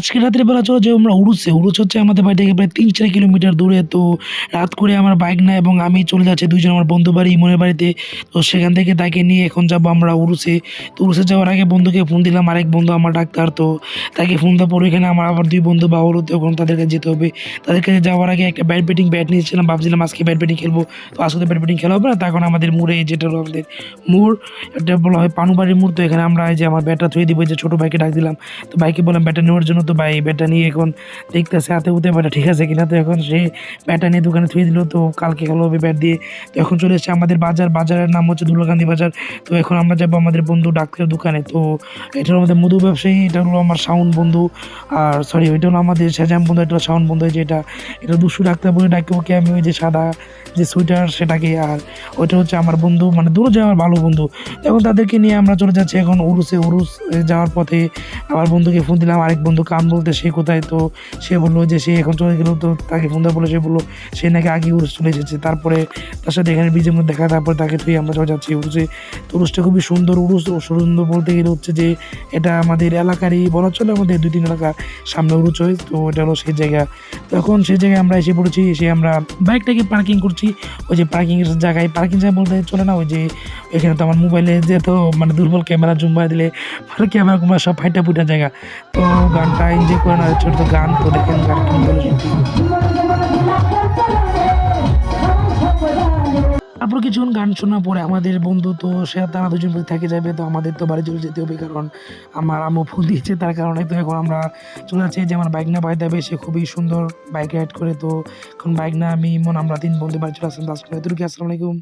আজকে রাতের বেলা চলে যাই আমরা উরুসে। উরুস হচ্ছে আমাদের বাড়ি থেকে প্রায় ৩-৪ কিলোমিটার দূরে। তো রাত করে আমার বাইক নাই এবং আমি চলে যাচ্ছি ২ জন আমার বন্ধু বাড়ি ইমনের বাড়িতে। তো সেখান থেকে তাকে নিয়ে এখন যাবো আমরা উরুসে। তো উরুসে যাওয়ার আগে বন্ধুকে ফোন দিলাম। আরেক বন্ধু আমার ডাক্তার। তো তাকে ফোন দেওয়ার পর এখানে আমার আবার ২ বন্ধু বাউল তখন তাদের কাছে যেতে হবে। তাদের কাছে যাওয়ার আগে একটা ব্যাট ব্যাট নিয়েছিলাম। ভাবছিলাম আজকে ব্যাট খেলবো। তো আজকে তো ব্যাট খেলা হবে না। তখন আমাদের মোড়ে যেটা হলো আমাদের মোড়, এটা বলা হয় পানুবাড়ির মোড়। তো এখানে আমরা এই যে আমার ব্যাটটা থুয়ে দিব, এই যে ছোট ভাইকে ডাক দিলাম। তো ভাইকে বললাম ব্যাটটা নেওয়ার জন্য। তো ভাই ব্যাটটা নিয়ে এখন দেখতেছে হাতে উঠে ব্যাটটা ঠিক আছে কিনা। তো এখন সে ব্যাটটা নিয়ে দোকানে থুয়ে দিল। তো কালকে খেলা হবে ব্যাট দিয়ে। তো এখন চলে এসেছে আমাদের বাজারের নাম হচ্ছে দুর্গাকান্দি বাজার। তো এখন আমরা যাবো আমাদের বন্ধু ডাক্তারের দোকানে। তো এটা হলো আমাদের মধু ব্যবসায়ী, এটা হলো আমার শাওন বন্ধু। আর সরি, ওইটা হলো আমাদের শাহজাহান বন্ধু, এটা হলো শাওন বন্ধু। এই যে এটা দুশো ডাক্তার বলে ডাকে ওকে আমি, ওই যে সাদা যে সোয়েটার সেটাকে। আর ওইটা হচ্ছে আমার বন্ধু, মানে দূরে যাওয়ার ভালো বন্ধু। এখন তাদেরকে নিয়ে আমরা চলে যাচ্ছি এখন উরুসে। উরুস যাওয়ার পথে আমার বন্ধুকে ফোন দিলাম, আরেক বন্ধু কাম বলতে সে কোথায়। তো সে বললো যে সে এখন চলে গেল। তো তাকে ফোন দেওয়া বলে সে বললো সে নাকি আগে উরুস চলে এসেছে। তারপরে তার সাথে এখানে ব্রিজের মধ্যে দেখা, তারপরে তাকে তুই আমরা চলে যাচ্ছি উরুসে। তো উরুসটা খুবই সুন্দর। উরুস সুন্দর বলতে গেলে হচ্ছে যে এটা আমাদের এলাকারই বলা চলে, আমাদের ২-৩ এলাকার সামনে উরুচ হয়। তো এটা হলো সেই জায়গা। তো এখন সেই জায়গায় আমরা এসে পড়েছি। এসে আমরা বাইকটাকে পার্কিং করছি। ওই যে পার্কিংয়ের জায়গায়, পার্কিং জায়গা বলতে চলে না, ওই যে এখানে তো আমার মোবাইলে যে তো মানে দুর্বল ক্যামেরা জুম মারা দিলে মানে ক্যামেরা কুমার সব ফাইটা ফুটা জায়গা। তো গানটা এনজয় করে না, ছোট তো গান। তো দেখেন গানটা বলে সত্যি। তারপর কিছুক্ষণ গান শোনার পরে আমাদের বন্ধু তো সে তারা ২ জন থেকে যাবে। তো আমাদের তো বাড়ি চলে যেতে হবে, কারণ আমার আম্মু ফোন দিয়েছে তার কারণে। তো এখন আমরা চলে যাচ্ছি। যে আমার বাইক না বাড়িতে যাবে, সে খুবই সুন্দর বাইক রাইড করে। তো এখন বাইক না আমি আমরা ৩ বন্ধু বাড়ি চলে আসলাম। আসসালামু আলাইকুম।